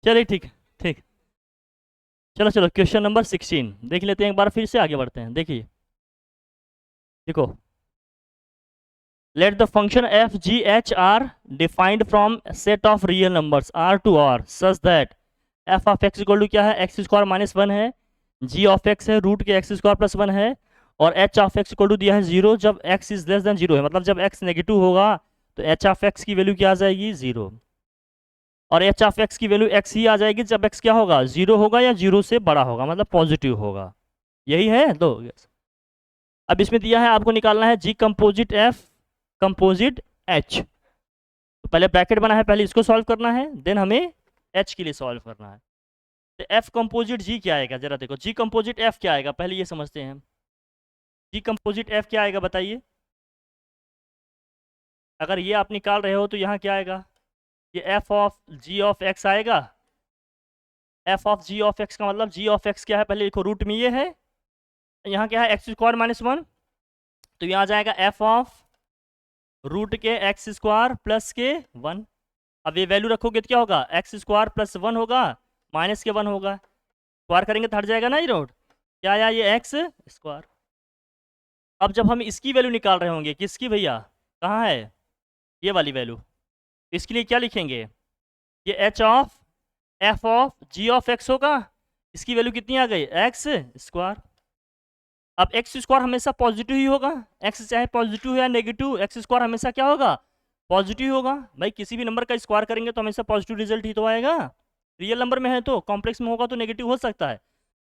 चलिए ठीक है, ठीक। चलो चलो, क्वेश्चन नंबर 16 देख लेते हैं एक बार, फिर से आगे बढ़ते हैं। देखिए, देखो, let the function f g h are defined from a set of real numbers r to r such that f of x equal to क्या है, एक्स स्क्वायर माइनस वन है, g ऑफ x है root के x square plus one है, और h of x equal to दिया है zero जब x is less than zero है, मतलब जब x नेगेटिव होगा तो h ऑफ x की वैल्यू क्या आ जाएगी, जीरो। और h ऑफ x की वैल्यू x ही आ जाएगी जब x क्या होगा, जीरो होगा या जीरो से बड़ा होगा, मतलब पॉजिटिव होगा। यही है तो yes। अब इसमें दिया है आपको निकालना है g composite f composite h। तो पहले ब्रैकेट बना है, पहले इसको सॉल्व करना है, देन हमें h के लिए सॉल्व करना है। तो f कंपोजिट g क्या आएगा, जरा देखो, g कंपोजिट f क्या आएगा, पहले ये समझते हैं। g कंपोजिट f क्या आएगा बताइए। अगर ये आप निकाल रहे हो तो यहाँ क्या आएगा, ये f of g of x आएगा। f of g of x का मतलब g ऑफ x क्या है, पहले देखो, रूट में ये है, यहाँ क्या है, एक्स स्क्वायर माइनस वन, तो यहाँ आ जाएगा f ऑफ रूट के एक्स स्क्वायर प्लस के वन। अब ये वैल्यू रखोगे तो क्या होगा, एक्स स्क्वायर प्लस वन होगा माइनस के वन होगा, स्क्वायर करेंगे तो हट जाएगा ना ये रूट, क्या आया, ये एक्स स्क्वायर। अब जब हम इसकी वैल्यू निकाल रहे होंगे, किसकी भैया, कहाँ है ये वाली वैल्यू, इसके लिए क्या लिखेंगे, ये h of f of g of x होगा, इसकी वैल्यू कितनी आ गई, एक्स स्क्वायर। अब एक्स स्क्वायर हमेशा पॉजिटिव ही होगा, एक्स चाहे पॉजिटिव हो या नेगेटिव, एक्स स्क्वायर हमेशा क्या होगा, पॉजिटिव होगा। भाई किसी भी नंबर का स्क्वायर करेंगे तो हमेशा पॉजिटिव रिजल्ट ही तो आएगा। रियल नंबर में है तो, कॉम्प्लेक्स में होगा तो नेगेटिव हो सकता है,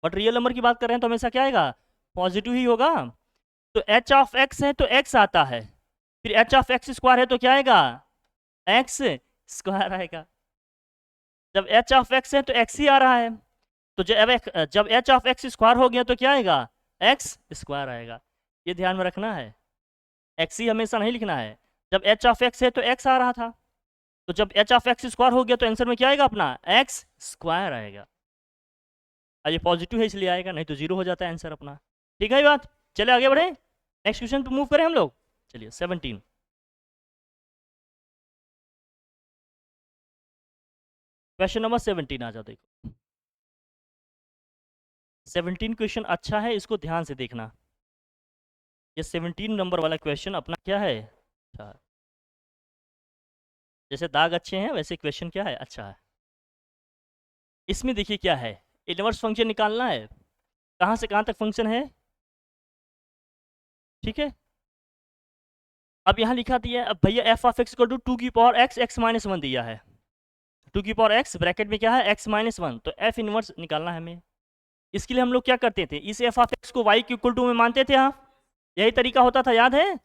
बट रियल नंबर की बात कर रहे हैं तो हमेशा क्या आएगा, पॉजिटिव ही होगा। तो एच ऑफ एक्स है तो एक्स आता है, फिर एच ऑफ एक्स स्क्वायर है तो क्या आएगा, एक्स स्क्वायर आएगा। जब एच ऑफ एक्स है तो एक्स ही आ रहा है, तो जब एच ऑफ एक्स स्क्वायर हो गया तो क्या आएगा, एक्स स्क्वायर आएगा। ये ध्यान में रखना है, एक्स ही हमेशा नहीं लिखना है। जब एच ऑफ एक्स है तो एक्स आ रहा था, तो जब एच ऑफ एक्स स्क्वायर हो गया तो आंसर में क्या आएगा अपना, एक्स स्क्वायर आएगा। ये पॉजिटिव है इसलिए आएगा, नहीं तो जीरो हो जाता है आंसर अपना। ठीक है ये बात, चले आगे बढ़े, नेक्स्ट क्वेश्चन पे मूव करें हम लोग। चलिए 17, क्वेश्चन नंबर 17 आ जाओ। देखो 17 क्वेश्चन अच्छा है, इसको ध्यान से देखना। ये 17 नंबर वाला क्वेश्चन अपना क्या है, अच्छा है। जैसे दाग अच्छे हैं वैसे क्वेश्चन क्या है, अच्छा है। इसमें देखिए क्या है, इनवर्स फंक्शन निकालना है, कहाँ से कहाँ तक फंक्शन है, ठीक है। अब यहाँ लिखा दिया है, अब भैया f of x equal to two की power x x minus one दिया है, टू की पावर एक्स ब्रैकेट में क्या है, एक्स माइनस वन, तो एफ इनवर्स निकालना है हमें। इसके लिए हम लोग क्या करते थे, इस एफ ऑफ एक्स को वाई की इक्वल टू में मानते थे, हाँ यही तरीका होता था, याद है।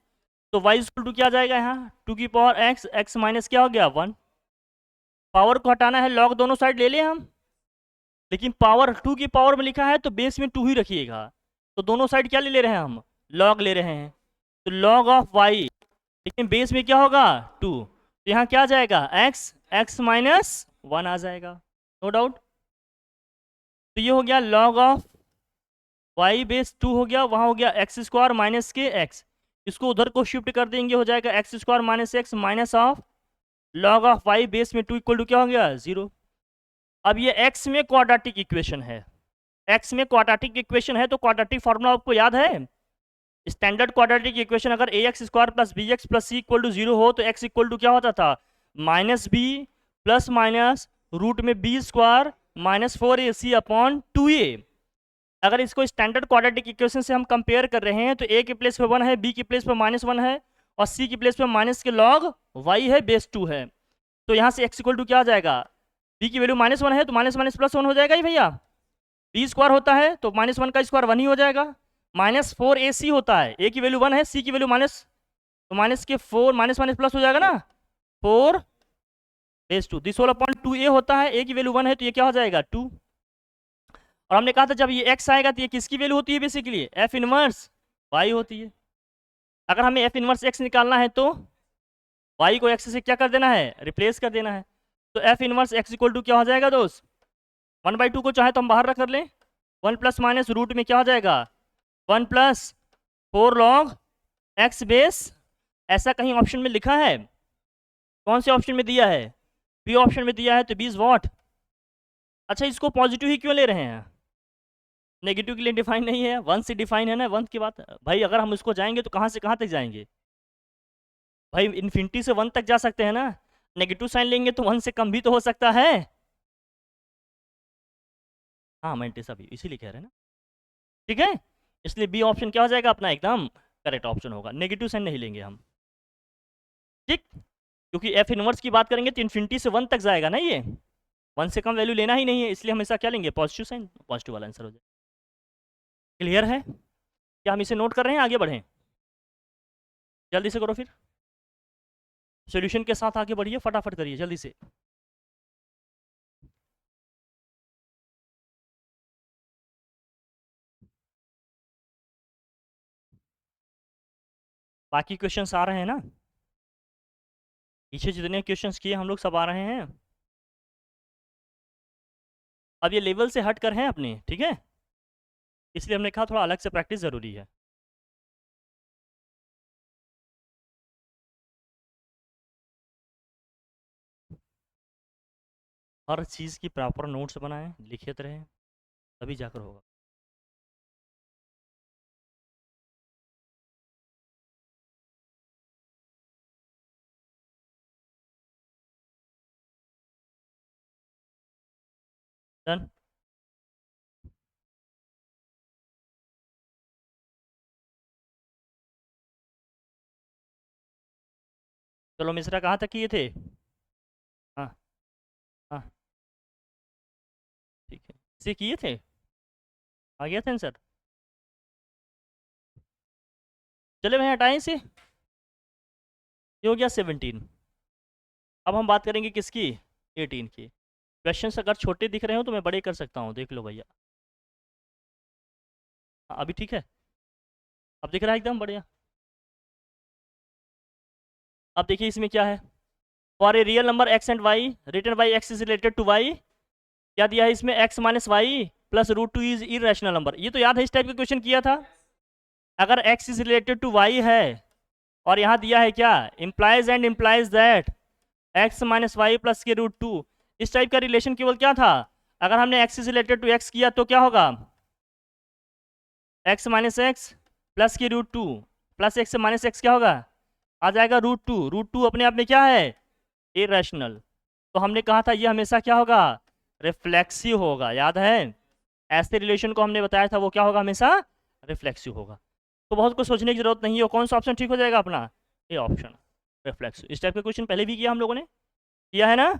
तो वाई इक्वल टू क्या आ जाएगा, यहाँ टू की पावर एक्स एक्स माइनस क्या हो गया, वन। पावर को हटाना है, लॉग दोनों साइड ले लें हम, लेकिन पावर टू की पावर में लिखा है तो बेस में टू ही रखिएगा, तो दोनों साइड क्या ले रहे हैं हम, लॉग ले रहे हैं, तो लॉग ऑफ वाई, लेकिन बेस में क्या होगा, टू, तो यहाँ क्या आ जाएगा, एक्स एक्स माइनस वन आ जाएगा, नो डाउट। तो ये हो गया log of y base two हो गया, वहाँ हो गया एक्स स्क्वायर माइनस के एक्स, इसको उधर को शिफ्ट कर देंगे, हो जाएगा x square minus x minus of log of y base में टू इक्वल टू क्या हो गया, जीरो। अब ये x में क्वाड्रेटिक इक्वेशन है, x में क्वाड्रेटिक इक्वेशन है तो क्वाड्रेटिक फॉर्मूला आपको याद है, स्टैंडर्ड क्वाड्रेटिक इक्वेशन अगर a x square plus b x plus c equal to zero हो तो x इक्वल टू क्या होता था, minus b plus minus root में b square minus four a c upon two a. अगर इसको standard quadratic equation से हम कंपेयर कर रहे हैं तो ए के प्लेस पे वन है, बी के प्लेस पे माइनस वन है, और सी के प्लेस पे माइनस के लॉग वाई है बेस टू है, तो यहाँ से x इक्वल टू क्या आ जाएगा, बी की वैल्यू माइनस वन है तो माइनस माइनस प्लस वन हो जाएगा ही भैया, बी स्क्वायर होता है तो माइनस वन का स्क्वायर वन ही हो जाएगा, माइनस फोर ए सी होता है, ए की वैल्यू वन है, सी की वैल्यू माइनस, तो माइनस के फोर माइनस माइनस प्लस हो जाएगा ना, four base two, this whole upon two A होता है, ए की वैल्यू वन है तो ये क्या हो जाएगा, टू। और हमने कहा था जब ये x आएगा तो ये किसकी वैल्यू होती है, बेसिकली एफ इनवर्स y होती है। अगर हमें एफ इनवर्स x निकालना है तो y को x से क्या कर देना है, रिप्लेस कर देना है, तो f inverse x equal to क्या हो जाएगा दोस्त, वन बाई टू को चाहे तो हम बाहर रख कर लें, वन प्लस माइनस रूट में क्या हो जाएगा, one plus four log x base, ऐसा कहीं ऑप्शन में लिखा है, कौन से ऑप्शन में दिया है, बी ऑप्शन में दिया है, तो 20 वॉट अच्छा, इसको पॉजिटिव ही क्यों ले रहे हैं? नेगेटिव के लिए डिफाइन नहीं है, 1 से डिफाइन है ना, 1 की बात भाई। अगर हम इसको जाएंगे तो कहाँ से कहाँ तक जाएंगे भाई? इन्फिनिटी से 1 तक जा सकते हैं ना। नेगेटिव साइन लेंगे तो 1 से कम भी तो हो सकता है। हाँ, मैंटेसा भी इसीलिए कह रहे हैं ना। ठीक है, इसलिए बी ऑप्शन क्या हो जाएगा अपना, एकदम करेक्ट ऑप्शन होगा। नेगेटिव साइन नहीं लेंगे हम, ठीक, क्योंकि एफ इनवर्स की बात करेंगे तो इन्फिनिटी से 1 तक जाएगा ना ये, 1 से कम वैल्यू लेना ही नहीं है, इसलिए हमेशा क्या लेंगे, पॉजिटिव साइन, पॉजिटिव वाला आंसर हो जाएगा। क्लियर है? क्या हम इसे नोट कर रहे हैं, आगे बढ़ें? जल्दी से करो फिर, सॉल्यूशन के साथ आगे बढ़िए, फटाफट करिए जल्दी से। बाकी क्वेश्चंस आ रहे हैं ना, पीछे जितने क्वेश्चंस किए हम लोग सब आ रहे हैं। अब ये लेवल से हट कर हैं अपने, ठीक है, इसलिए हमने कहा थोड़ा अलग से प्रैक्टिस ज़रूरी है। हर चीज़ की प्रॉपर नोट्स बनाएं, लिखित रहें, तभी जाकर होगा। डन। चलो मिश्रा, कहाँ तक किए थे? हाँ, हाँ, ठीक है, इसे किए थे, आ गया था आंसर। चले भाई हटाएं इसे, ये हो गया 17। अब हम बात करेंगे किसकी, 18 की। क्वेश्चंस अगर छोटे दिख रहे हो तो मैं बड़े कर सकता हूँ, देख लो भैया। हाँ, अभी ठीक है, अब दिख रहा है एकदम बढ़िया। अब देखिए इसमें क्या है, for a real number x and y written by x is related to y, क्या दिया है इसमें, x minus y plus root two is irrational number. ये तो याद है, इस टाइप का क्वेश्चन किया था। अगर x is related to y है और यहाँ दिया है क्या, implies and implies that x minus y plus के रूट टू, इस टाइप का रिलेशन केवल क्या था, अगर हमने x is related to x किया तो क्या होगा, x माइनस एक्स प्लस के root two, plus x minus x क्या होगा, आ जाएगा रूट टू। रूट टू अपने आप में क्या है, इरेशनल। तो हमने कहा था ये हमेशा क्या होगा, रिफ्लेक्सिव होगा, याद है? ऐसे रिलेशन को हमने बताया था वो क्या होगा, हमेशा रिफ्लेक्सिव होगा। तो बहुत कुछ सोचने की जरूरत नहीं है, कौन सा ऑप्शन ठीक हो जाएगा अपना, ये ऑप्शन रिफ्लेक्सिव। इस टाइप का क्वेश्चन पहले भी किया हम लोगों ने, किया है ना।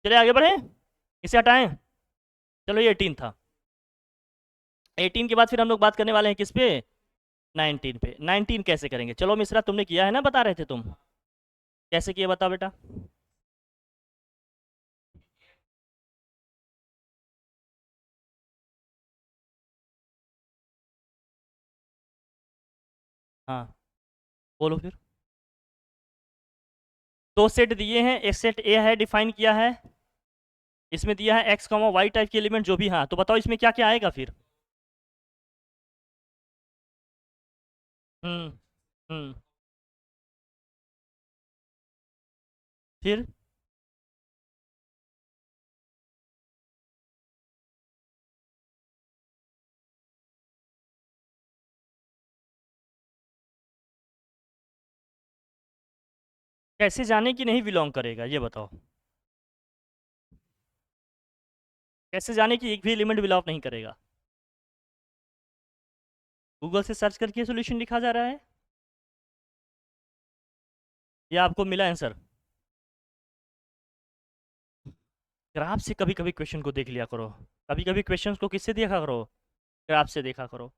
चलिए आगे बढ़े, इसे हटाएं। चलो ये 18 था, 18 के बाद फिर हम लोग बात करने वाले हैं किस पे, 19 पे। 19 कैसे करेंगे, चलो मिश्रा तुमने किया है ना, बता रहे थे तुम, कैसे किया बता बेटा। हाँ, बोलो फिर। दो सेट दिए हैं, एक सेट ए है, डिफाइन किया है, इसमें दिया है एक्स कॉमा वाई टाइप के एलिमेंट जो भी। हाँ, तो बताओ इसमें क्या क्या आएगा फिर। हम्म, हम्म, फिर कैसे जाने कि नहीं बिलोंग करेगा, ये बताओ। कैसे जाने कि एक भी एलिमेंट बिलोंग नहीं करेगा, गूगल से सर्च करके सोल्यूशन लिखा जा रहा है, या आपको मिला आंसर। ग्राफ से कभी कभी क्वेश्चन को देख लिया करो, कभी कभी क्वेश्चन को किससे देखा करो, ग्राफ से देखा करो।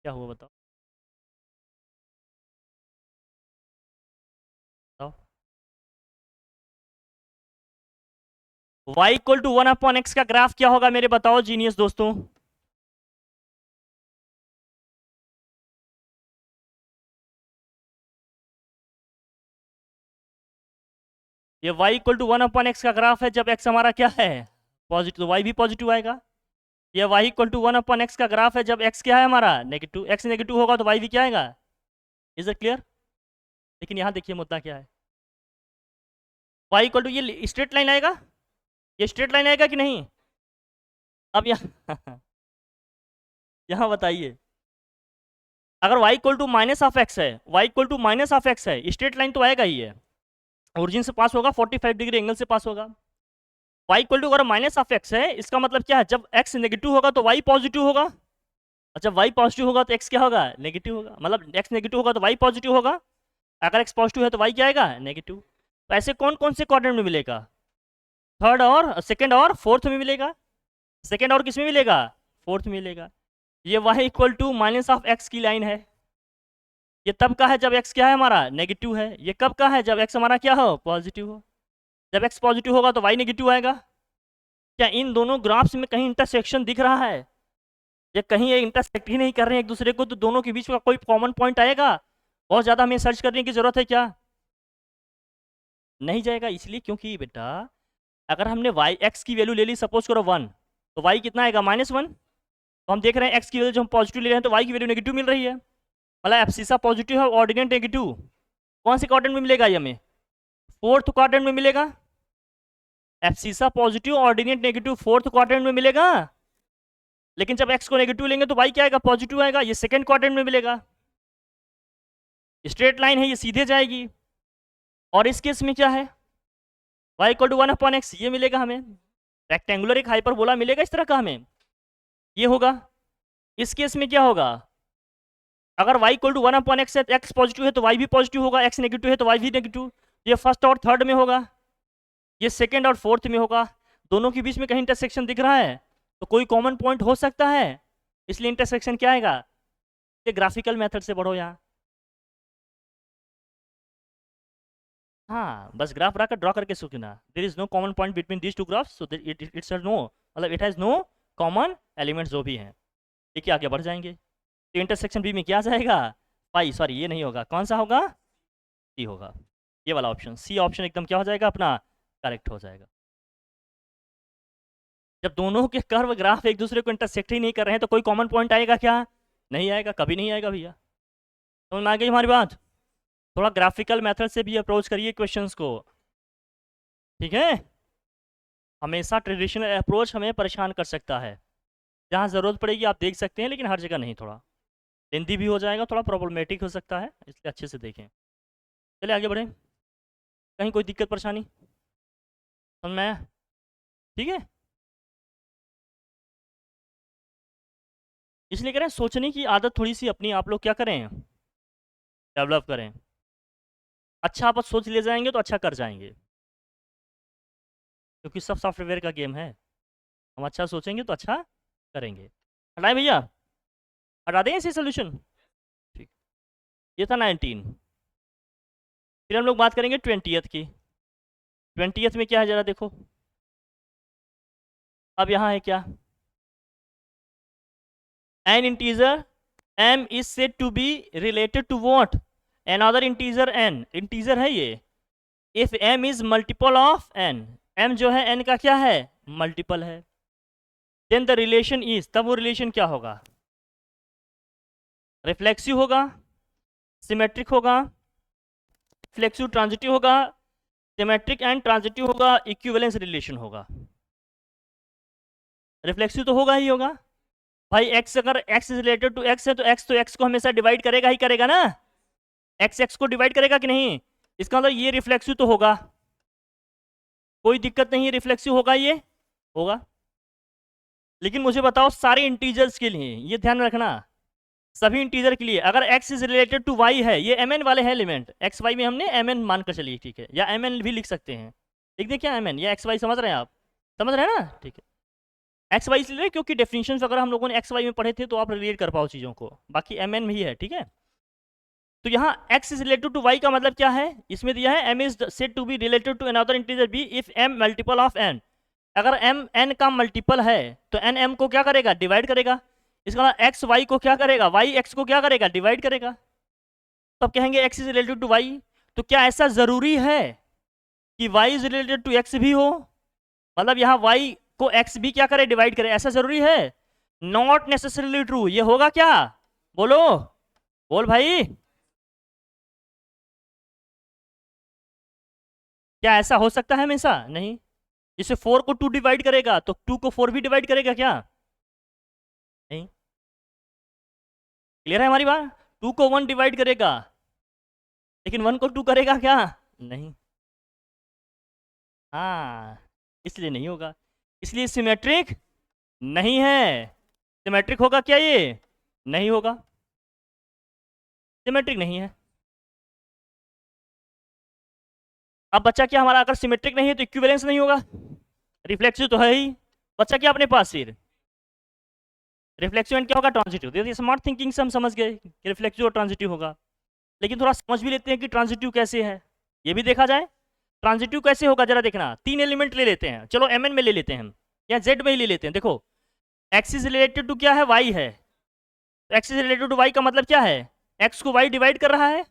क्या हुआ बताओ, बताओ। y इक्वल टू 1/x का ग्राफ क्या होगा मेरे, बताओ जीनियस दोस्तों। ये y इक्वल टू 1/x का ग्राफ है जब x हमारा क्या है, पॉजिटिव, तो y भी पॉजिटिव आएगा। ये y इक्वल टू 1/x का ग्राफ है जब x क्या है हमारा, नेगेटिव। x नेगेटिव होगा तो y भी क्या आएगा, इज इट क्लियर? लेकिन यहाँ देखिए मुद्दा क्या है, y इक्वल टू ये स्ट्रेट लाइन आएगा, ये स्ट्रेट लाइन आएगा कि नहीं? अब यहाँ यहाँ बताइए, अगर y equal to minus of x है, y equal to minus of x है, स्ट्रेट लाइन तो आएगा ही है, ओरिजिन से पास होगा, 45 डिग्री एंगल से पास होगा। y इक्वल टू अगर माइनस ऑफ एक्स है, इसका मतलब क्या है, जब x नेगेटिव होगा तो y पॉजिटिव होगा, और जब y पॉजिटिव होगा तो x क्या होगा, नेगेटिव होगा। मतलब x नेगेटिव होगा तो y पॉजिटिव होगा, अगर x पॉजिटिव है तो y क्या आएगा, नेगेटिव। तो ऐसे कौन कौन से क्वाड्रेंट में मिलेगा, थर्ड और सेकंड और फोर्थ में मिलेगा। सेकंड और किस में मिलेगा, फोर्थ में मिलेगा। ये y equal to minus of x की लाइन है, ये तब का है जब x क्या है हमारा, नेगेटिव है। ये कब का है, जब x हमारा क्या हो, पॉजिटिव हो। जब x पॉजिटिव होगा तो y नेगेटिव आएगा। क्या इन दोनों ग्राफ्स में कहीं इंटरसेक्शन दिख रहा है, या कहीं ये इंटरसेक्ट ही नहीं कर रहे हैं एक दूसरे को, तो दोनों के बीच में कोई कॉमन पॉइंट आएगा, बहुत ज़्यादा हमें सर्च करने की ज़रूरत है क्या, नहीं जाएगा। इसलिए क्योंकि बेटा अगर हमने x की वैल्यू ले ली, सपोज करो 1, तो y कितना आएगा, -1। तो हम देख रहे हैं x की वैल्यू जो हम पॉजिटिव ले रहे हैं तो y की वैल्यू नेगेटिव मिल रही है, मतलब एब्सिसा पॉजिटिव है, ऑर्डिनेट नेगेटिव। कौन से क्वाड्रेंट में मिलेगा ये हमें, फोर्थ क्वाड्रेंट में मिलेगा। Abscissa positive, ordinate negative, fourth quadrant में मिलेगा। लेकिन जब x को नेगेटिव लेंगे तो y क्या आएगा, पॉजिटिव आएगा, ये सेकंड क्वाड्रेंट में मिलेगा। स्ट्रेट लाइन है, ये सीधे जाएगी। और इस केस में क्या है, y इक्वल टू 1/x, ये मिलेगा हमें। रेक्टेंगुलर एक हाइपरबोला मिलेगा इस तरह का हमें, ये होगा। इस केस में क्या होगा, अगर y इक्वल टू 1/x है तो x पॉजिटिव है तो y भी पॉजिटिव होगा, x नेगेटिव है तो y भी नेगेटिव। ये फर्स्ट और थर्ड में होगा, ये सेकंड और फोर्थ में होगा। दोनों के बीच में कहीं इंटरसेक्शन दिख रहा है तो कोई कॉमन पॉइंट हो सकता है, इसलिए इंटरसेक्शन क्या आएगा। ये ग्राफिकल मेथड से पढ़ो यहाँ, हाँ बस ग्राफ रखकर ड्रॉ करके सूखना। There is no common point between these two graphs, so it's no, मतलब it has no common elements जो भी हैं, ठीक है। आगे बढ़ जाएंगे तो इंटरसेक्शन बी में क्या जाएगा, पाई, सॉरी ये नहीं होगा, कौन सा होगा, सी होगा, ये वाला ऑप्शन, सी ऑप्शन एकदम क्या हो जाएगा अपना, करेक्ट हो जाएगा। जब दोनों के कर्व ग्राफ एक दूसरे को इंटरसेक्ट ही नहीं कर रहे हैं तो कोई कॉमन पॉइंट आएगा क्या, नहीं आएगा, कभी नहीं आएगा भैया। समझ में आ गई हमारी बात। थोड़ा ग्राफिकल मेथड से भी अप्रोच करिए क्वेश्चंस को, ठीक है। हमेशा ट्रेडिशनल अप्रोच हमें परेशान कर सकता है, जहाँ ज़रूरत पड़ेगी आप देख सकते हैं, लेकिन हर जगह नहीं, थोड़ा लेंथी भी हो जाएगा, थोड़ा प्रॉब्लमेटिक हो सकता है, इसलिए अच्छे से देखें। चलिए आगे बढ़ें, कहीं कोई दिक्कत परेशानी समझ में आया, ठीक है। इसलिए करें, सोचने की आदत थोड़ी सी अपनी आप लोग क्या करें, डेवलप करें। अच्छा आप सोच ले जाएंगे तो अच्छा कर जाएंगे, क्योंकि सब सॉफ्टवेयर का गेम है। हम अच्छा सोचेंगे तो अच्छा करेंगे। हटाएं भैया, हटा दें इसे सोल्यूशन, ठीक। ये था 19। फिर हम लोग बात करेंगे 20th की। 20th में क्या है जरा देखो, अब यहाँ है क्या, N integer m is said to be related to what, another integer n, integer है ये। if m is multiple of n, m जो है n का क्या है, मल्टीपल है, then the relation is, तब वो रिलेशन क्या होगा, रिफ्लेक्सिव होगा, सिमेट्रिक होगा, फ्लेक्सिव ट्रांजिटिव होगा, सिमेट्रिक एंड ट्रांजिटिव होगा, इक्विवेलेंस रिलेशन होगा। रिफ्लेक्सिव तो होगा ही होगा भाई, x अगर x is related to x है तो x को हमेशा डिवाइड करेगा ही करेगा ना, x को डिवाइड करेगा कि नहीं, इसका मतलब ये रिफ्लेक्सिव तो होगा, कोई दिक्कत नहीं है, रिफ्लेक्सिव होगा, ये होगा। लेकिन मुझे बताओ सारे इंटीजर्स के लिए, ये ध्यान रखना, सभी इंटीजर के लिए अगर x is related to y है, ये mn वाले हैं एलिमेंट, x y में हमने mn मानकर चलिए, ठीक है, या mn भी लिख सकते हैं, लिख दें क्या mn, या x y समझ रहे हैं आप, समझ रहे हैं ना, ठीक है। एक्स वाई इसलिए क्योंकि डेफिनेशन अगर हम लोगों ने एक्स वाई में पढ़े थे तो आप रिलेट कर पाओ चीज़ों को, बाकी एम एन भी है, ठीक है। तो यहाँ x is related to y का मतलब क्या है, इसमें दिया है m is said to be related to another integer b if m multiple of n। अगर m n का मल्टीपल है तो n m को क्या करेगा, डिवाइड करेगा। इसका मतलब x y को क्या करेगा, y x को क्या करेगा, डिवाइड करेगा। तब कहेंगे x is related to y। तो क्या ऐसा जरूरी है कि y is related to x भी हो, मतलब यहाँ y को x भी क्या करे, डिवाइड करे, ऐसा जरूरी है, नॉट नेसेसरीली ट्रू। ये होगा क्या, बोलो, बोल भाई, क्या ऐसा हो सकता है हमेशा, नहीं। इसे 4 को 2 डिवाइड करेगा तो 2 को 4 भी डिवाइड करेगा क्या? नहीं। क्लियर है हमारी बात? 2 को 1 डिवाइड करेगा, लेकिन 1 को 2 करेगा क्या? नहीं। हाँ, इसलिए नहीं होगा, इसलिए सिमेट्रिक नहीं है। सिमेट्रिक होगा क्या ये? नहीं होगा, सिमेट्रिक नहीं है। अब बच्चा क्या हमारा, अगर सिमेट्रिक नहीं है तो इक्विवेलेंस नहीं होगा, रिफ्लेक्सिव तो है ही। बच्चा क्या अपने पास फिर? रिफ्लेक्सिव एंड क्या होगा? ट्रांजिटिव। देखिए स्मार्ट थिंकिंग से हम समझ गए कि रिफ्लेक्सिव और ट्रांजिटिव होगा, लेकिन थोड़ा समझ भी लेते हैं कि ट्रांजिटिव कैसे है, ये भी देखा जाए। ट्रांजिटिव कैसे होगा जरा देखना। 3 एलिमेंट ले लेते हैं, चलो mn में ले लेते हैं हम, या z में ही ले लेते हैं। देखो x इज रिलेटेड टू क्या है? y है। तो x is related to y का मतलब क्या है? x को y डिवाइड कर रहा है,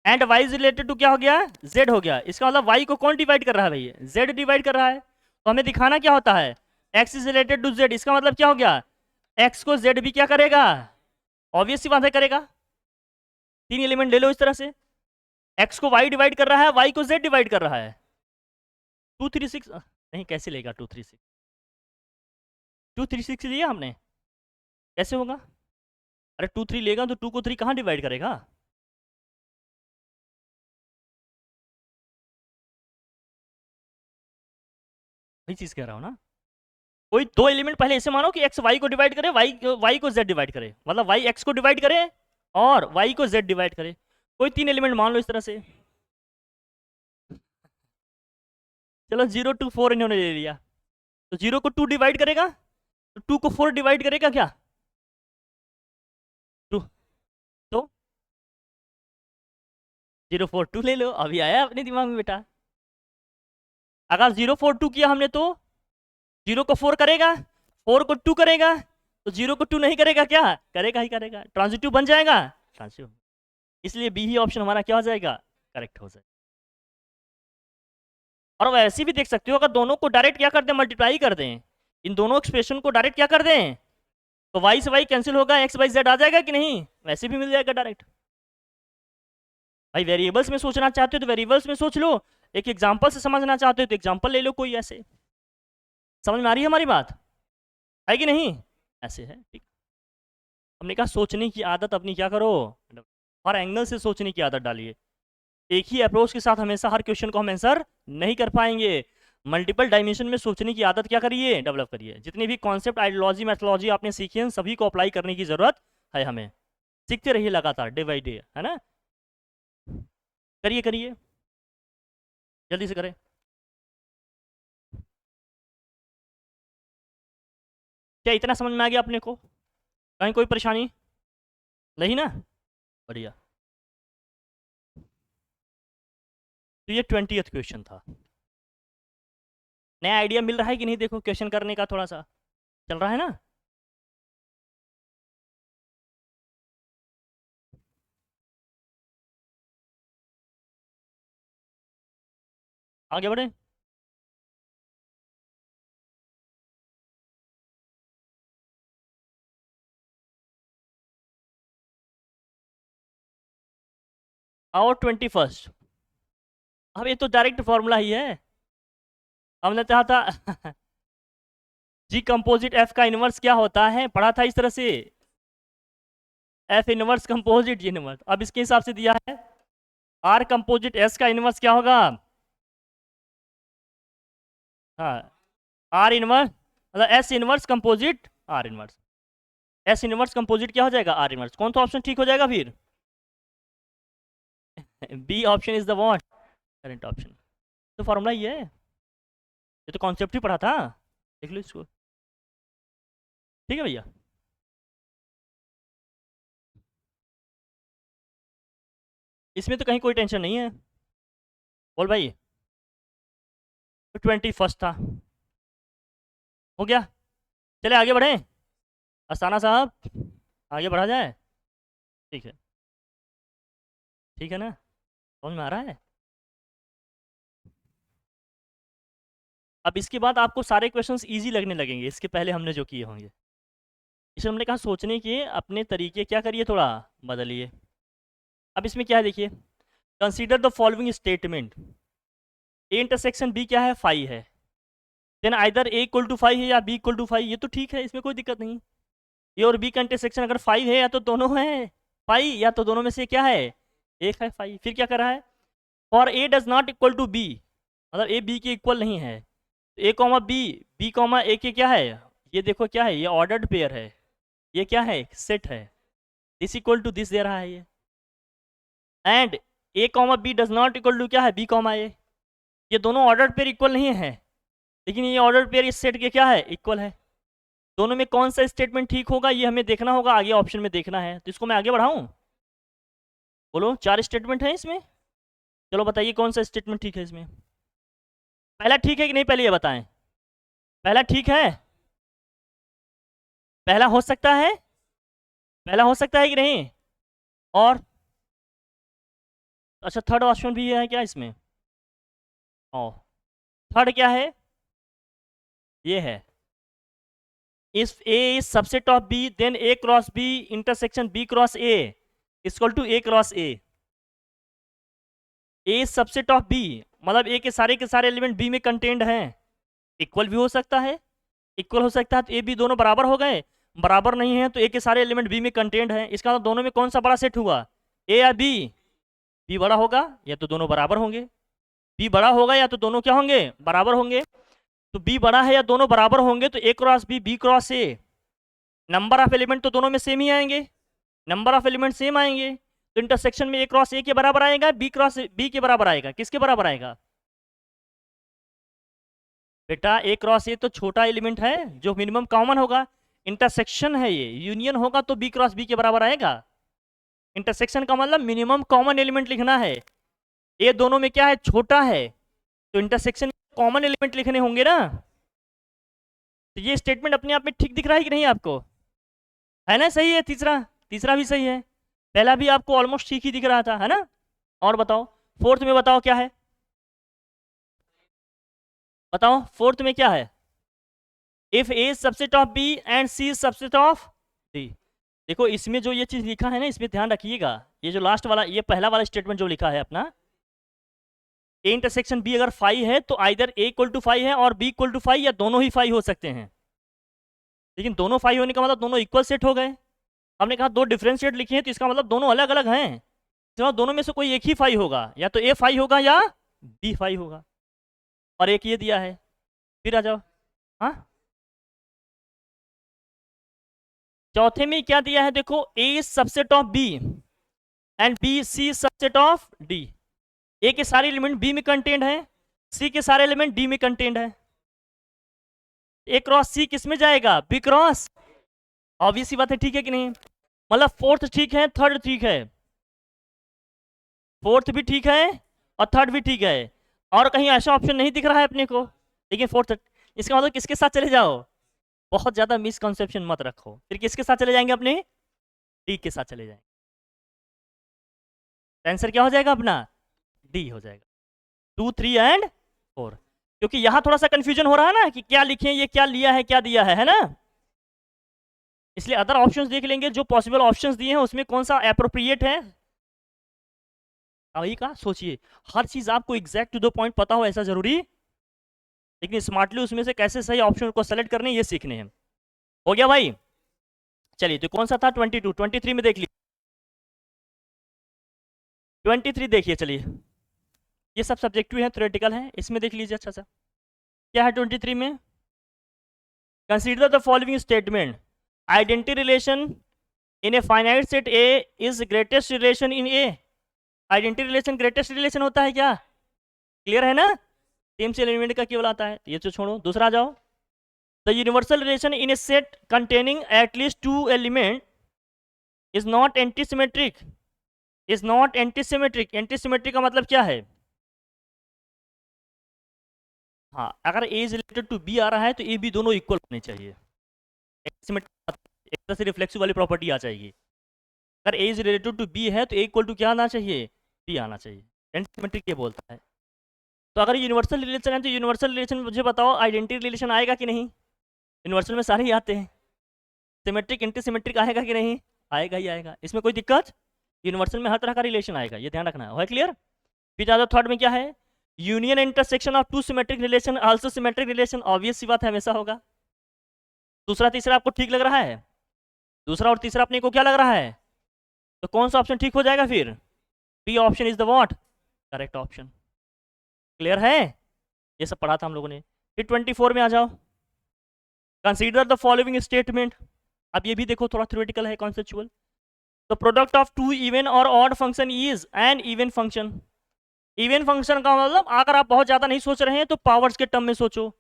and y is related to क्या हो गया? z हो गया। इसका मतलब y को कौन डिवाइड कर रहा है भाई? z डिवाइड कर रहा है। तो हमें दिखाना क्या होता है? x is related to z, इसका मतलब क्या हो गया? x को z भी क्या करेगा? ऑब्वियस सी बात है, करेगा। 3 एलिमेंट ले लो इस तरह से, x को y डिवाइड कर रहा है, y को z डिवाइड कर रहा है। 2 3 6 नहीं, कैसे लेगा 2 3 6? 2 3 6 लिया हमने, कैसे होगा? अरे 2 3 लेगा तो 2 को 3 कहाँ डिवाइड करेगा? वही चीज कह रहा हूँ ना। कोई 2 एलिमेंट पहले ऐसे मानो कि x y को डिवाइड करे, y को z डिवाइड करे, मतलब y x को डिवाइड करे और y को z डिवाइड करे। कोई 3 एलिमेंट मान लो इस तरह से। चलो 0 2 4 इन्होंने ले लिया, तो 0 को 2 डिवाइड करेगा, तो 2 को 4 डिवाइड करेगा क्या? 2। तो 0 4 2 ले लो, अभी आया अपने दिमाग में बेटा। अगर 0 4 2 किया हमने तो 0 को 4 करेगा, 4 को 2 करेगा, तो 0 को 2 नहीं करेगा क्या? करेगा ही करेगा, ट्रांजिटिव बन जाएगा। ट्रांजिटिव, इसलिए बी ही ऑप्शन हमारा क्या हो जाएगा? करेक्ट हो जाएगा। और वैसे भी देख सकते हो, अगर दोनों को डायरेक्ट क्या कर दें? मल्टीप्लाई कर दें, इन दोनों एक्सप्रेशन को डायरेक्ट क्या कर दें? तो y से y कैंसिल होगा, x बाई z आ जाएगा कि नहीं? वैसे भी मिल जाएगा डायरेक्ट। भाई वेरिएबल्स में सोचना चाहते हो तो वेरिएबल्स में सोच लो, एक एग्जांपल से समझना चाहते हो तो एग्जांपल ले लो कोई ऐसे। समझ में आ रही है हमारी बात? है कि नहीं? ऐसे है, ठीक। हमने कहा सोचने की आदत अपनी क्या करो, हर एंगल से सोचने की आदत डालिए। एक ही अप्रोच के साथ हमेशा हर क्वेश्चन को हम आंसर नहीं कर पाएंगे। मल्टीपल डायमेंशन में सोचने की आदत क्या करिए? डेवलप करिए। जितनी भी कॉन्सेप्ट, आइडियोलॉजी, मैथोलॉजी आपने सीखी है, सभी को अप्लाई करने की जरूरत है हमें। सीखते रहिए लगातार, डे बाई डे, है ना। करिए करिए, जल्दी से करें। क्या इतना समझ में आ गया अपने को? कहीं कोई परेशानी नहीं ना? बढ़िया। तो ये 20th क्वेश्चन था। नया आइडिया मिल रहा है कि नहीं? देखो क्वेश्चन करने का थोड़ा सा चल रहा है ना। आगे बढ़े। और 21st, अब ये तो डायरेक्ट फॉर्मूला ही है। हमने चाहा था जी कंपोजिट एफ का इनवर्स क्या होता है, पढ़ा था इस तरह से, f inverse composite g inverse. अब इसके हिसाब से दिया है आर कंपोजिट एस का इनवर्स क्या होगा? हाँ, आर इनवर्स मतलब S inverse composite R inverse. S inverse composite क्या हो जाएगा? R inverse. कौन सा ऑप्शन ठीक हो जाएगा फिर? B option is the what? Correct option. तो फॉर्मूला ये है, ये तो कॉन्सेप्ट ही पढ़ा था, देख लो इसको। ठीक है भैया। इसमें तो कहीं कोई टेंशन नहीं है। बोल भाई। तो 21st था, हो गया। चले आगे बढ़े, अस्थाना साहब, आगे बढ़ा जाए। ठीक है, ठीक है ना, समझ में आ रहा है? अब इसके बाद आपको सारे क्वेश्चंस इजी लगने लगेंगे, इसके पहले हमने जो किए होंगे। इसमें हमने कहा सोचने के अपने तरीके क्या करिए, थोड़ा बदलिए। अब इसमें क्या है देखिए, consider the following statement, A intersection B क्या है, फाई है, then either A equal to phi है या बी इक्वल टू फाई, ये तो ठीक है, इसमें कोई दिक्कत नहीं। ए और बी का इंटरसेक्शन अगर 5 है या तो दोनों है फाई, या तो दोनों में से क्या है, एक है फाई। फिर क्या कर रहा है, for A does not equal to B, मतलब ए बी के इक्वल नहीं है, A comma B, B comma A के क्या है, ये देखो क्या है, ये ऑर्डर्ड पेयर है, ये क्या है, सेट है, दिस इक्वल टू दिस दे रहा है ये। And A comma B does not equal to क्या है, बी कॉमा ए, ये दोनों ऑर्डर्ड पेयर इक्वल नहीं है, लेकिन ये ऑर्डर्ड पेयर इस सेट के क्या है, इक्वल है। दोनों में कौन सा स्टेटमेंट ठीक होगा ये हमें देखना होगा, आगे ऑप्शन में देखना है। तो इसको मैं आगे बढ़ाऊं, बोलो 4 स्टेटमेंट है इसमें, चलो बताइए कौन सा स्टेटमेंट ठीक है इसमें। पहला ठीक है कि नहीं, पहले ये बताएं, पहला ठीक है, पहला हो सकता है, पहला हो सकता है कि नहीं, और अच्छा थर्ड ऑप्शन भी है क्या इसमें, ओ थर्ड क्या है, ये है, if A is subset of B then A cross B intersection B cross A equal to A cross A. A subset of B मतलब ए के सारे एलिमेंट बी में कंटेंड हैं, इक्वल भी हो सकता है, इक्वल हो सकता है तो ए बी दोनों बराबर हो गए, बराबर नहीं है तो ए के सारे एलिमेंट बी में कंटेंड हैं, इसका मतलब दोनों में कौन सा बड़ा सेट हुआ, ए या बी, बी बड़ा होगा या तो दोनों बराबर होंगे, बी बड़ा होगा या तो दोनों क्या होंगे, बराबर होंगे। तो बी बड़ा है या दोनों बराबर होंगे तो A cross B cross A, number of element तो दोनों में सेम ही आएंगे, नंबर ऑफ एलिमेंट सेम आएंगे, तो इंटरसेक्शन में ए क्रॉस ए के बराबर आएगा, बी क्रॉस बी के बराबर आएगा, किसके बराबर आएगा बेटा, ए क्रॉस ए तो छोटा एलिमेंट है जो मिनिमम कॉमन होगा, इंटरसेक्शन है ये, यूनियन होगा तो बी क्रॉस बी के बराबर आएगा। इंटरसेक्शन का मतलब मिनिमम कॉमन एलिमेंट लिखना है, ए दोनों में क्या है, छोटा है, तो इंटरसेक्शन कॉमन एलिमेंट लिखने होंगे ना। तो ये स्टेटमेंट अपने आप में ठीक दिख रहा है कि नहीं आपको, है ना, सही है, तीसरा तीसरा भी सही है, पहला भी आपको ऑलमोस्ट ठीक ही दिख रहा था, है ना। और बताओ फोर्थ में, बताओ क्या है, बताओ फोर्थ में क्या है, if A subset of B and C subset of D. देखो इसमें जो ये चीज लिखा है ना, इसमें ध्यान रखिएगा, ये जो लास्ट वाला, ये पहला वाला स्टेटमेंट जो लिखा है अपना, ए इंटरसेक्शन बी अगर 5 है तो आइदर ए इक्वल टू 5 है और बी इक्वल टू 5 या दोनों ही 5 हो सकते हैं, लेकिन दोनों 5 होने का मतलब दोनों इक्वल सेट हो गए। हमने कहा दो डिफरेंशिएट लिखे हैं तो इसका मतलब दोनों अलग अलग हैं, तो दोनों में से कोई एक ही 5 होगा, या तो ए 5 होगा या बी 5 होगा, और एक ये दिया है। फिर आ जाओ, हाँ चौथे में क्या दिया है, देखो A is subset of B and B C subset of D, A के सारे एलिमेंट बी में कंटेंट है, सी के सारे एलिमेंट डी में कंटेंट है, ए क्रॉस सी किस में जाएगा, बी क्रॉस, ऑब्वियस सी बात है, ठीक है कि नहीं, मतलब फोर्थ ठीक है, थर्ड ठीक है, फोर्थ भी ठीक है और थर्ड भी ठीक है, और कहीं ऐसा ऑप्शन नहीं दिख रहा है अपने को, लेकिन फोर्थ, इसका मतलब किसके साथ चले जाओ, बहुत ज्यादा मिसकंसेप्शन मत रखो, फिर किसके साथ चले जाएंगे अपने, डी के साथ चले जाएंगे, आंसर क्या हो जाएगा अपना, डी हो जाएगा, 2 3 एंड 4, क्योंकि यहां थोड़ा सा कंफ्यूजन हो रहा है ना कि क्या लिखें, ये क्या लिया है क्या दिया है ना, इसलिए अदर ऑप्शंस देख लेंगे, जो पॉसिबल ऑप्शंस दिए हैं उसमें कौन सा एप्रोप्रिएट है, वही का सोचिए, हर चीज आपको एग्जैक्ट टू द पॉइंट पता हो ऐसा जरूरी, लेकिन स्मार्टली उसमें से कैसे सही ऑप्शन को सेलेक्ट करने ये सीखने हैं। हो गया भाई, चलिए तो कौन सा था, 22, 23 में देख लीजिए, 23 देखिए, चलिए ये सब सब्जेक्टिव है, थ्योरेटिकल है, इसमें देख लीजिए अच्छा सा क्या है 23 में, consider the following statement, identity relation in a finite set A is greatest relation in A, identity relation greatest relation होता है क्या, क्लियर है ना, सेम से एलिमेंट का केवल आता है, ये तो छोड़ो, दूसरा जाओ, the universal relation in A set containing at least 2 element is not antisymmetric, is not antisymmetric, antisymmetric का मतलब क्या है, हाँ अगर ए इज रिलेटेड टू बी आ रहा है तो ए बी दोनों इक्वल होने चाहिए, एक तरह से रिफ्लेक्सिव वाली प्रॉपर्टी आ जाएगी, अगर ए इज रिलेटेड टू बी है तो ए इक्वल टू क्या आना चाहिए, बी आना चाहिए, एंटीसिमेट्रिक ये बोलता है। तो अगर यूनिवर्सल रिलेशन है तो यूनिवर्सल रिलेशन मुझे बताओ आइडेंटिटी रिलेशन आएगा कि नहीं, यूनिवर्सल में सारे ही आते हैं, सिमेट्रिक एंटीसिमेट्रिक आएगा कि नहीं, आएगा ही आएगा, इसमें कोई दिक्कत, यूनिवर्सल में हर तरह का रिलेशन आएगा, ये ध्यान रखना है क्लियर। फिर ज़्यादा थर्ड में क्या है, union intersection of two symmetric relation also symmetric relation, obvious सी बात है, हमेशा होगा। दूसरा तीसरा आपको ठीक लग रहा है? दूसरा और तीसरा अपने को क्या लग रहा है? तो कौन सा ऑप्शन ठीक हो जाएगा फिर? B option is the what? Correct option. Clear है? ये सब पढ़ा था हम लोगों ने। फिर 24 में आ जाओ। Consider the following statement. अब ये भी देखो, थोड़ा थ्योरेटिकल है, conceptual. The product of two even और odd function is an even function. Even function का मतलब अगर आप बहुत ज्यादा नहीं सोच रहे हैं तो पावर्स के टर्म में सोचो,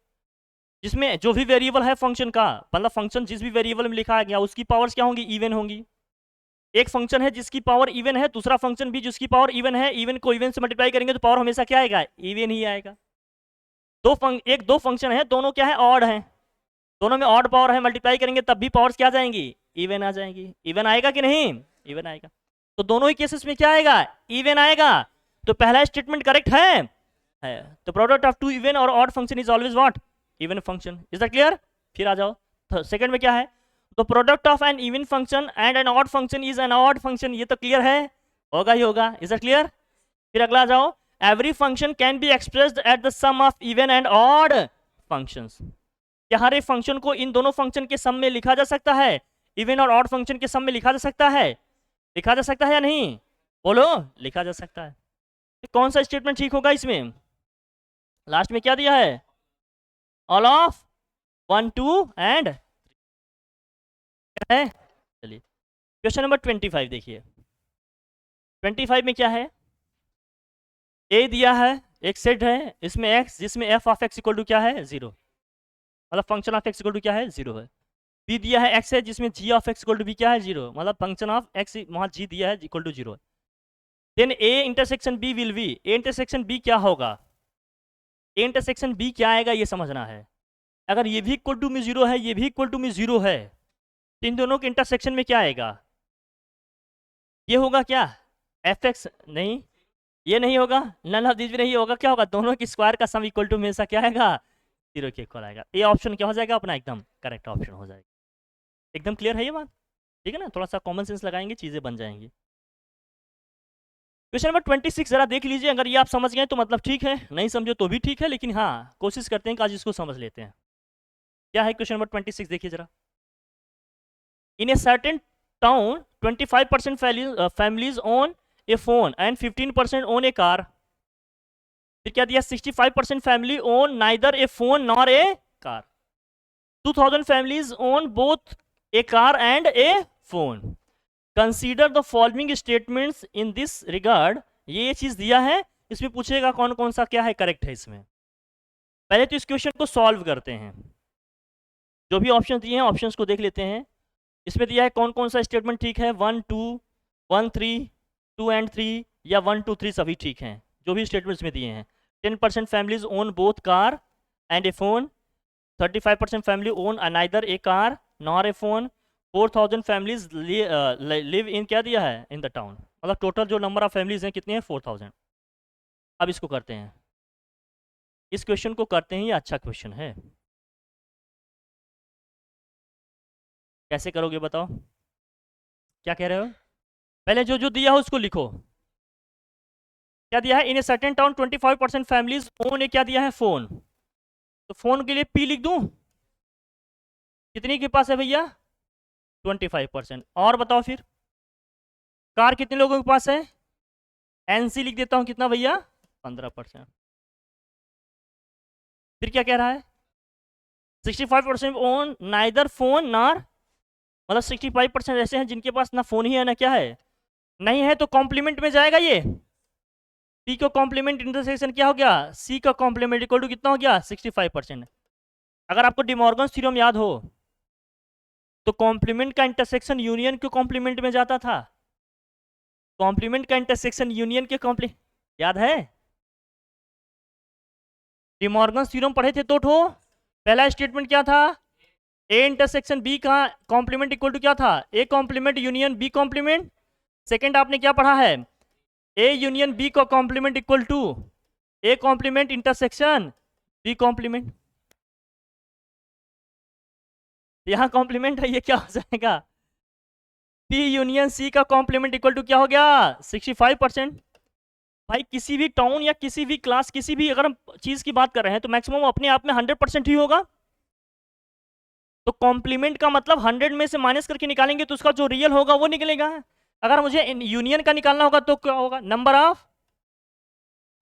जिसमें जो भी वेरिएबल है फंक्शन का, मतलब फंक्शन जिस भी वेरिएबल में लिखा गया उसकी पावर्स क्या होंगी? इवन होंगी। एक फंक्शन है जिसकी पावर इवन है, दूसरा फंक्शन भी जिसकी पावर इवन है, इवन को इवन से मल्टीप्लाई करेंगे तो पावर हमेशा क्या आएगा? इवन ही आएगा। दो फंक्शन है, दोनों क्या है? ऑड है, दोनों में ऑड पावर है, मल्टीप्लाई करेंगे तब भी पावर्स क्या आ जाएंगी? इवन आ जाएंगी। इवन आएगा कि नहीं? इवन आएगा। तो दोनों ही केसेस में क्या आएगा? इवन आएगा। तो पहला स्टेटमेंट करेक्ट है। तो प्रोडक्ट ऑफ टू इवन और odd function is always what? Even function. Is that clear? फिर आ जाओ तो सेकंड में क्या है? तो product of an even function and an odd function is an odd function. ये तो क्लियर है, होगा ही होगा। Is that clear? फिर अगला आ जाओ। Every function can be expressed at the sum of even and odd functions. क्या हर एक फंक्शन को इन दोनों फंक्शन के सम में लिखा जा सकता है? इवन और ऑड फंक्शन के सम में लिखा जा सकता है? लिखा जा सकता है या नहीं? बोलो, लिखा जा सकता है। तो कौन सा स्टेटमेंट ठीक होगा इसमें? लास्ट में क्या दिया है? ऑल ऑफ 1 2 एंड है। चलिए क्वेश्चन नंबर 25 देखिए। 25 में क्या है? ए दिया है, एक सेट है, इसमें एक्स जिसमें f of x equal to क्या है? 0, मतलब function of x equal to क्या है? 0 है। बी दिया है एक्स है जिसमें g of x equal to b क्या है? 0, मतलब फंक्शन ऑफ एक्स वहाँ जी दिया है इक्वल टू 0 है। Then A intersection B will be, A intersection B क्या होगा? ए इंटरसेक्शन बी क्या आएगा ये समझना है। अगर ये भी इक्वल टू में 0 है, ये भी इक्वल टू में 0 है, तो इन दोनों के इंटरसेक्शन में क्या आएगा? ये होगा क्या? F x? नहीं, ये नहीं होगा, नन ऑफ दिस भी नहीं होगा। क्या होगा? दोनों की स्क्वायर का सम इक्वल टू हमेशा क्या आएगा? 0 के इक्वल आएगा। ये ऑप्शन क्या हो जाएगा अपना? एकदम करेक्ट ऑप्शन हो जाएगा। एकदम क्लियर है ये बात? ठीक है ना? थोड़ा सा कॉमन सेंस लगाएंगे, चीजें बन जाएंगी। क्वेश्चन नंबर 26 जरा देख लीजिए। अगर ये आप समझ गए तो मतलब ठीक है, नहीं समझो तो भी ठीक है, लेकिन हाँ कोशिश करते हैं कि आज इसको समझ लेते हैं। क्या है क्वेश्चन नंबर 26? देखिए जरा। In a certain town 25% families own a phone and 15% own a car. फिर क्या दिया? 65% family own neither A phone nor a car. 2000 families own both a car and a phone. Consider the following statements in this regard. ये चीज दिया है, इसमें पूछेगा कौन कौन सा क्या है करेक्ट है इसमें। पहले तो इस क्वेश्चन को सॉल्व करते हैं। जो भी ऑप्शन दिए हैं ऑप्शंस को देख लेते हैं। इसमें दिया है कौन कौन सा स्टेटमेंट ठीक है? 1 2 1 3 2 एंड 3 या 1 2 3 सभी ठीक हैं। जो भी स्टेटमेंट्स में दिए हैं। 10% families own both car and a phone. 35% family own neither a car nor a phone. 4000 families live in क्या दिया है? in the town. मतलब टोटल जो नंबर ऑफ फैमिलीज हैं कितने हैं? 4000। अब इसको करते हैं, इस क्वेश्चन को करते हैं। ये अच्छा क्वेश्चन है, कैसे करोगे बताओ? क्या कह रहे हो? पहले जो जो दिया हो उसको लिखो। क्या दिया है? In a certain town 25% families own a क्या दिया है? फोन। तो फोन के लिए पी लिख दूं? कितनी के पास है भैया? 25%। और बताओ फिर कार कितने लोगों के पास है? एनसी लिख देता हूं, कितना भैया? 15%। फिर क्या कह रहा है? 65% ओन नाइदर फोन नॉर, मतलब 65% ऐसे हैं जिनके पास ना फोन ही है ना क्या है, नहीं है, तो कॉम्प्लीमेंट में जाएगा ये। सी का कॉम्प्लीमेंट इंटरसेक्शन क्या हो गया? सी का कॉम्प्लीमेंट इक्वल टू कितना हो गया? 65%। अगर आपको डिमॉर्गन थ्योरम याद हो तो कॉम्प्लीमेंट का इंटरसेक्शन यूनियन के कॉम्प्लीमेंट में जाता था। कॉम्प्लीमेंट का इंटरसेक्शन यूनियन के कॉम्प्लीमेंट, याद है? डिमॉर्गन थ्योरम पढ़े थे दो ठो। पहला स्टेटमेंट क्या था? ए इंटरसेक्शन बी का कॉम्प्लीमेंट इक्वल टू क्या था? A complement union B complement. Second आपने क्या पढ़ा है? ए यूनियन बी का complement equal to A complement intersection B complement. यहां कॉम्प्लीमेंट है, ये क्या हो जाएगा? पी यूनियन सी का कॉम्प्लीमेंट इक्वल टू क्या हो गया? 65%। भाई किसी भी टाउन या किसी भी क्लास, किसी भी अगर हम चीज की बात कर रहे हैं तो मैक्सिमम अपने आप में 100% ही होगा। तो कॉम्प्लीमेंट का मतलब 100 में से माइनस करके निकालेंगे तो उसका जो रियल होगा वो निकलेगा। अगर मुझे यूनियन का निकालना होगा तो क्या होगा, नंबर ऑफ,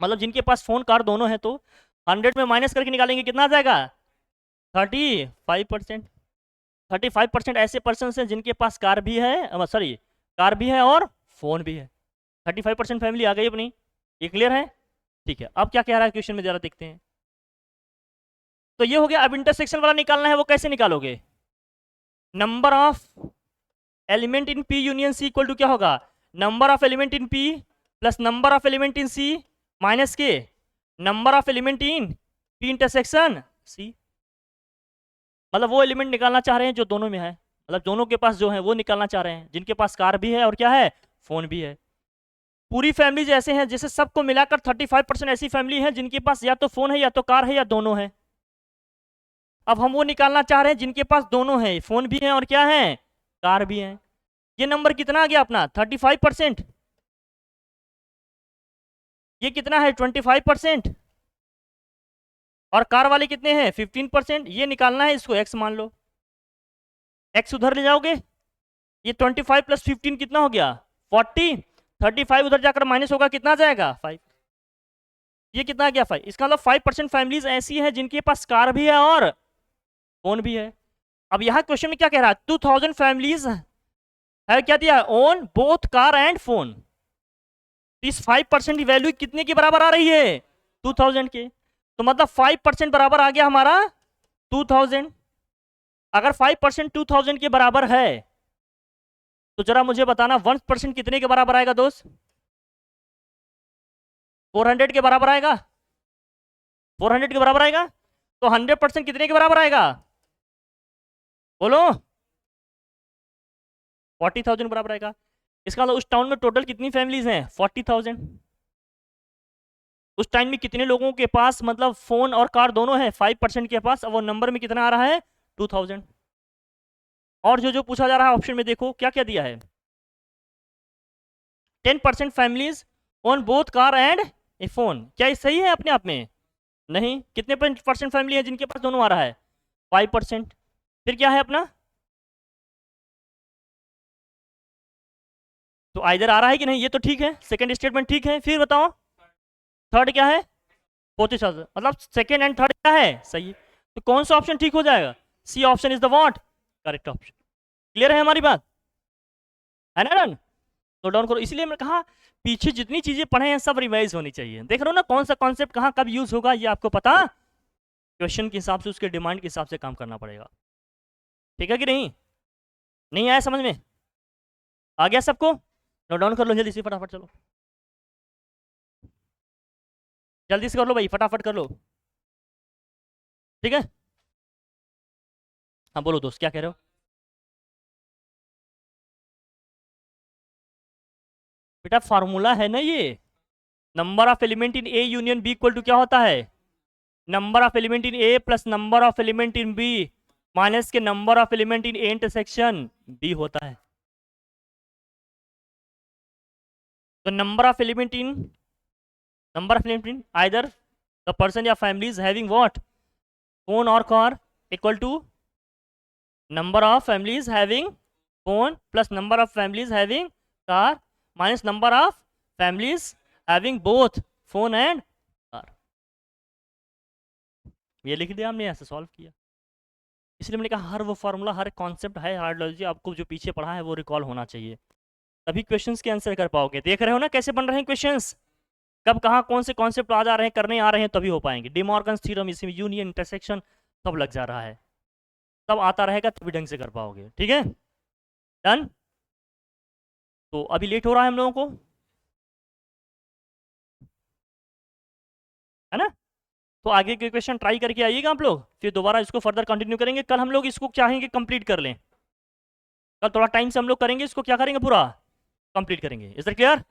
मतलब जिनके पास फोन कार दोनों है तो 100 में माइनस करके निकालेंगे कितना आ जाएगा, 35%। 35% ऐसे पर्सन हैं जिनके पास कार भी है, सॉरी कार भी है और फोन भी है। 35% फैमिली आ गई अपनी, ये क्लियर है। ठीक है, अब क्या कह रहा है क्वेश्चन में जरा देखते हैं। तो ये हो गया। अब इंटरसेक्शन वाला निकालना है, वो कैसे निकालोगे, number of element in P union C equal to क्या होगा, number of element in P plus number of element in C minus के number of element in P intersection C. मतलब वो एलिमेंट निकालना चाह रहे हैं जो दोनों में है, मतलब दोनों के पास जो है वो निकालना चाह रहे हैं, जिनके पास कार भी है और क्या है, फोन भी है। पूरी फैमिली जैसे हैं, जैसे सबको मिलाकर 35% ऐसी फैमिली है जिनके पास या तो फोन है या तो कार है या दोनों है। अब हम वो निकालना चाह रहे हैं जिनके पास दोनों है, फोन भी है और क्या है, कार भी है। ये नंबर कितना आ गया अपना 35%, ये कितना है 25%, और कार वाले कितने हैं 15%। ये निकालना है, इसको x मान लो, x उधर ले जाओगे, ये 25 प्लस 15 कितना हो गया 40, 35 उधर जाकर माइनस होगा कितना जाएगा 5, ये कितना आ गया 5। इसका मतलब 5% फैमिलीज ऐसी है जिनके पास कार भी है और फोन भी है। अब यहाँ क्वेश्चन में क्या कह रहा है, 2000 फैमिलीज है, क्या दिया, own both car and phone. इस 5% की वैल्यू कितने के बराबर आ रही है 2000 के, तो मतलब 5% बराबर आ गया हमारा 2000। अगर 5% 2000 के बराबर है तो जरा मुझे बताना 1% कितने के बराबर आएगा दोस्त, 400 के बराबर आएगा, 400 के बराबर आएगा। तो 100% कितने के बराबर आएगा, बोलो 40,000 बराबर आएगा। इसका मतलब उस टाउन में टोटल कितनी फैमिलीज हैं 40,000। उस टाइम में कितने लोगों के पास मतलब फोन और कार दोनों है 5% के पास, अब वो नंबर में कितना आ रहा है 2000। और जो जो पूछा जा रहा है ऑप्शन में देखो क्या क्या दिया है, 10% families on both car and A phone. क्या ये सही है अपने आप में, नहीं। कितने परसेंट फैमिली है जिनके पास दोनों आ रहा है 5%। फिर क्या है अपना, तो आइदर आ रहा है कि नहीं, ये तो ठीक है, सेकंड स्टेटमेंट ठीक है। फिर बताओ थर्ड क्या है 40,000, मतलब सेकंड एंड थर्ड क्या है सही है। तो कौन सा ऑप्शन ठीक हो जाएगा, C option is the what correct option. Clear है हमारी बात, है ना रन। तो डाउन करो, इसलिए मैंने कहा पीछे जितनी चीजें पढ़े हैं सब रिवाइज होनी चाहिए। देख रहे हो ना कौन सा कॉन्सेप्ट कहाँ कब यूज होगा ये आपको पता, क्वेश्चन के हिसाब से उसके डिमांड के हिसाब से काम करना पड़ेगा, ठीक है कि नहीं। नहीं आया समझ में, आ गया सबको, नोट डाउन कर लो जल्दी से फटाफट, चलो जल्दी से कर लो भाई, फटाफट कर लो, ठीक है। हाँ बोलो दोस्त क्या कह रहे हो, बेटा फार्मूला है ना ये, number of element in A union B equal to क्या होता है, number of element in A plus number of element in B minus के number of element in A intersection B होता है। तो number of element in either the person या families having what phone और car equal to number of families having phone plus number of families having car minus number of families having both phone and car. ये लिख दिया हमने, ऐसे solve किया। इसलिए मैंने कहा हर वो फार्मूला हर कॉन्सेप्ट है हार्डोलॉजी आपको जो पीछे पढ़ा है वो रिकॉल होना चाहिए, तभी क्वेश्चंस के आंसर कर पाओगे। देख रहे हो ना कैसे बन रहे हैं क्वेश्चंस, कब कहाँ कौन से कॉन्सेप्ट आ जा रहे हैं, करने आ रहे हैं तभी हो पाएंगे। डिमॉर्गन्स थ्योरम, इसमें यूनियन इंटरसेक्शन सब लग जा रहा है, तब आता रहेगा तभी ढंग से कर पाओगे, ठीक है डन। तो अभी लेट हो रहा है हम लोगों को, है ना। तो आगे के क्वेश्चन ट्राई करके आइएगा आप लोग, फिर दोबारा इसको फर्दर कंटिन्यू करेंगे। कल हम लोग इसको चाहेंगे कंप्लीट कर लें, कल थोड़ा टाइम से हम लोग करेंगे इसको, क्या करेंगे पूरा कंप्लीट करेंगे। Is that clear.